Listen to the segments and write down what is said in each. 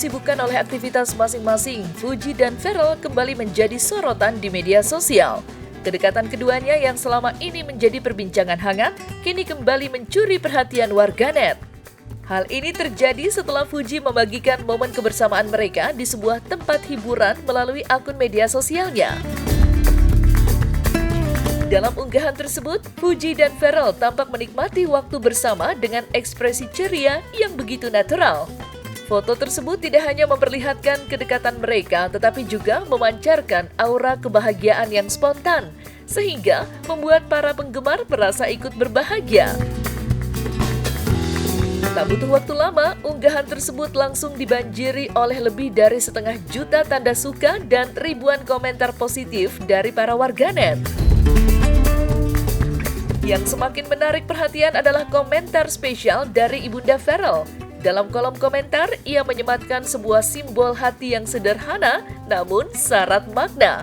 disibukkan oleh aktivitas masing-masing, Fuji dan Ferrell kembali menjadi sorotan di media sosial. Kedekatan keduanya yang selama ini menjadi perbincangan hangat, kini kembali mencuri perhatian warganet. Hal ini terjadi setelah Fuji membagikan momen kebersamaan mereka di sebuah tempat hiburan melalui akun media sosialnya. Dalam unggahan tersebut, Fuji dan Ferrell tampak menikmati waktu bersama dengan ekspresi ceria yang begitu natural. Foto tersebut tidak hanya memperlihatkan kedekatan mereka, tetapi juga memancarkan aura kebahagiaan yang spontan, sehingga membuat para penggemar merasa ikut berbahagia. Tak butuh waktu lama, unggahan tersebut langsung dibanjiri oleh lebih dari 1,5 juta tanda suka dan ribuan komentar positif dari para warganet. Yang semakin menarik perhatian adalah komentar spesial dari Ibunda Ferrell. Dalam kolom komentar, ia menyematkan sebuah simbol hati yang sederhana, namun syarat makna.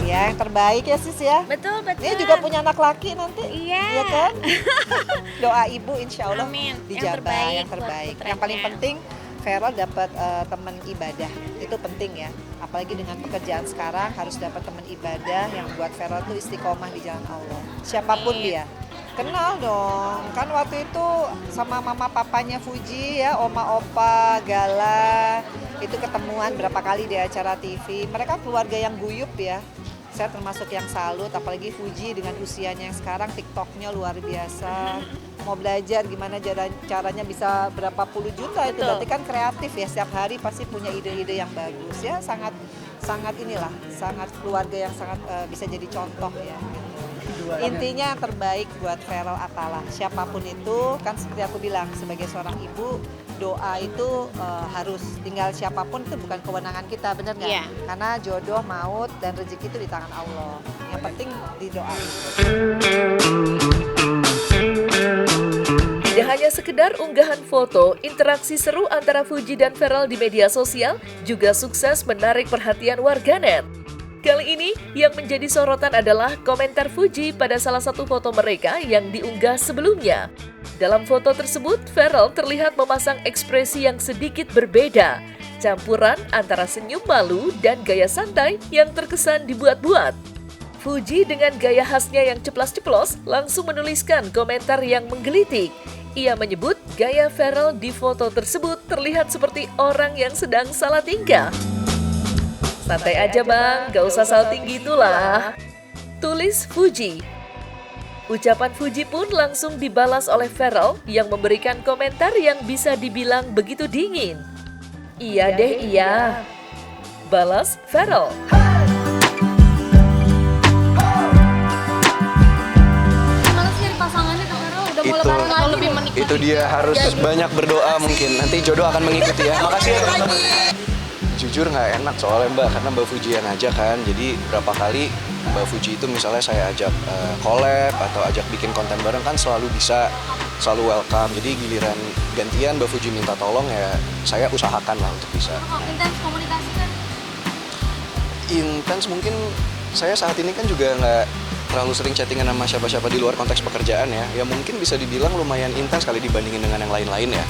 Ya, yang terbaik ya sis ya. Betul. Dia juga punya anak laki nanti. Iya. Iya kan? Doa ibu insya Allah Amin. dijabah yang buat terbaik. putranya. Yang paling penting Ferrell dapat teman ibadah, itu penting ya. Apalagi dengan pekerjaan sekarang harus dapat teman ibadah yang buat Ferrell tuh istiqomah di jalan Allah. Siapapun dia. Kenal dong, kan waktu itu sama mama papanya Fuji ya, oma opa, Gala, itu ketemuan berapa kali di acara TV. Mereka keluarga yang guyup ya. Saya termasuk yang salut, apalagi Fuji dengan usianya yang sekarang TikToknya luar biasa. Mau belajar gimana caranya bisa berapa puluh juta itu, berarti kan kreatif ya, setiap hari pasti punya ide-ide yang bagus ya, sangat inilah, sangat keluarga yang sangat bisa jadi contoh ya. Intinya yang terbaik buat Ferrell Atala, siapapun itu kan seperti aku bilang sebagai seorang ibu, doa itu harus, tinggal siapapun itu bukan kewenangan kita, benar nggak? Iya. Karena jodoh, maut, dan rezeki itu di tangan Allah. Yang penting didoain. Tidak hanya sekedar unggahan foto, interaksi seru antara Fuji dan Ferrell di media sosial juga sukses menarik perhatian warganet. Kali ini, yang menjadi sorotan adalah komentar Fuji pada salah satu foto mereka yang diunggah sebelumnya. Dalam foto tersebut, Ferrell terlihat memasang ekspresi yang sedikit berbeda, campuran antara senyum malu dan gaya santai yang terkesan dibuat-buat. Fuji dengan gaya khasnya yang ceplas-ceplos langsung menuliskan komentar yang menggelitik. Ia menyebut gaya Ferrell di foto tersebut terlihat seperti orang yang sedang salah tingkah. Santai aja bang, gak usah salting gitulah, tulis Fuji. Ucapan Fuji pun langsung dibalas oleh Ferrell yang memberikan komentar yang bisa dibilang begitu dingin. Iya deh iya, balas Ferrell. Itu dia harus banyak berdoa mungkin, nanti jodoh akan mengikuti ya. Makasih ya teman-teman. Jujur nggak enak soalnya Mbak, karena Mbak Fuji yang ngajak kan, jadi berapa kali Mbak Fuji itu misalnya saya ajak collab atau ajak bikin konten bareng kan selalu bisa, selalu welcome. Jadi giliran gantian Mbak Fuji minta tolong ya saya usahakan lah untuk bisa. Intens komunikasi kan? Intens mungkin saya saat ini kan juga nggak terlalu sering chattingan sama siapa-siapa di luar konteks pekerjaan ya. Ya mungkin bisa dibilang lumayan intens kali dibandingin dengan yang lain-lain ya.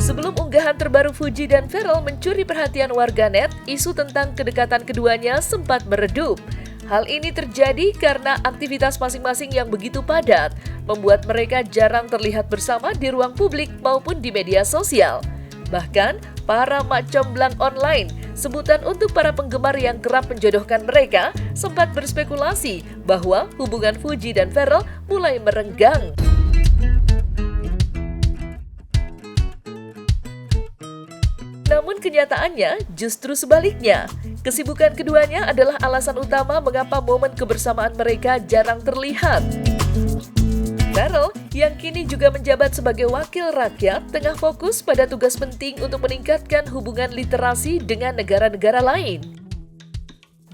Sebelum unggahan terbaru Fuji dan Ferrell mencuri perhatian warganet, isu tentang kedekatan keduanya sempat meredup. Hal ini terjadi karena aktivitas masing-masing yang begitu padat, membuat mereka jarang terlihat bersama di ruang publik maupun di media sosial. Bahkan, para mak comblang online, sebutan untuk para penggemar yang kerap menjodohkan mereka, sempat berspekulasi bahwa hubungan Fuji dan Ferrell mulai merenggang. Namun kenyataannya justru sebaliknya. Kesibukan keduanya adalah alasan utama mengapa momen kebersamaan mereka jarang terlihat. Ferrell, yang kini juga menjabat sebagai wakil rakyat, tengah fokus pada tugas penting untuk meningkatkan hubungan literasi dengan negara-negara lain.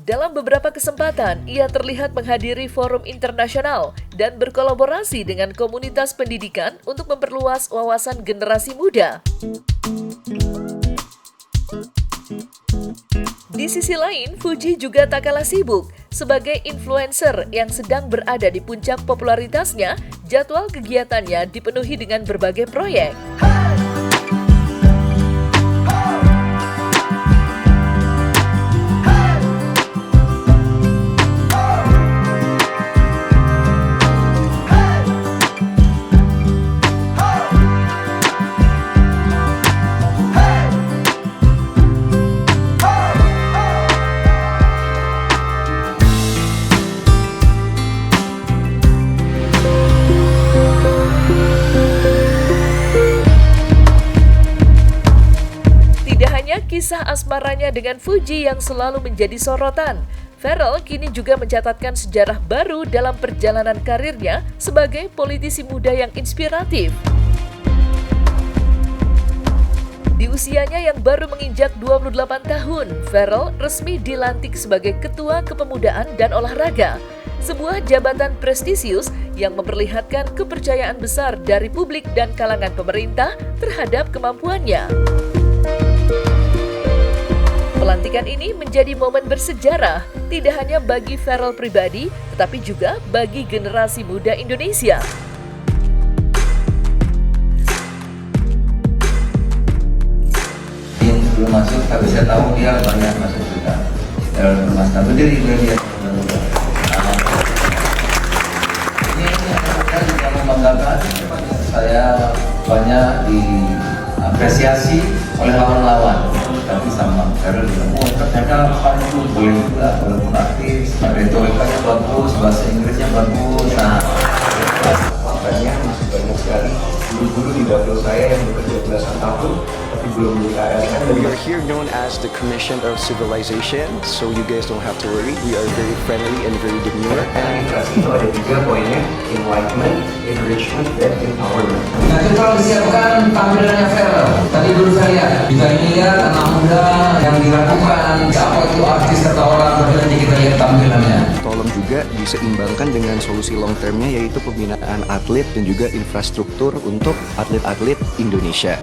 Dalam beberapa kesempatan, ia terlihat menghadiri forum internasional dan berkolaborasi dengan komunitas pendidikan untuk memperluas wawasan generasi muda. Di sisi lain, Fuji juga tak kalah sibuk. Sebagai influencer yang sedang berada di puncak popularitasnya, jadwal kegiatannya dipenuhi dengan berbagai proyek. Kisah asmaranya dengan Fuji yang selalu menjadi sorotan. Ferrell kini juga mencatatkan sejarah baru dalam perjalanan karirnya sebagai politisi muda yang inspiratif. Di usianya yang baru menginjak 28 tahun, Ferrell resmi dilantik sebagai Ketua Kepemudaan dan Olahraga, sebuah jabatan prestisius yang memperlihatkan kepercayaan besar dari publik dan kalangan pemerintah terhadap kemampuannya. Pelantikan ini menjadi momen bersejarah, tidak hanya bagi Ferrell pribadi, tetapi juga bagi generasi muda Indonesia. Sebelum masuk, tapi saya tahu dia banyak masuk juga. Dalam rumah tangga berdiri dia. Ini akan juga membanggakan. Saya banyak diapresiasi oleh lawan-lawan. Tapi sama Ferrell bilang, oh ternyata itu boleh juga walaupun aktif, retorikanya bagus, bahasa Inggrisnya bagus. Nah, makanya masih banyak sekali guru-guru di dapur saya yang bekerja belasan tahun tapi belum menikah. We are here known as the Commission of Civilization, so you guys don't have to worry. We are very friendly and very demure. Dan literasi itu ada 3 poinnya: enlightenment, enrichment, dan empowerment. Nah, itu kalau disiapkan tampilannya Ferrell. Tadi dulu saya lihat, kita ini lihat anak muda yang diragukan siapa itu artis atau orang, tapi nanti kita lihat tampilannya. Tolong juga diseimbangkan dengan solusi long termnya, yaitu pembinaan atlet dan juga infrastruktur untuk atlet-atlet Indonesia.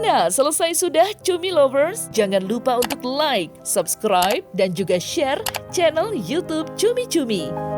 Nah, selesai sudah Cumi Lovers. Jangan lupa untuk like, subscribe, dan juga share channel YouTube Cumi Cumi.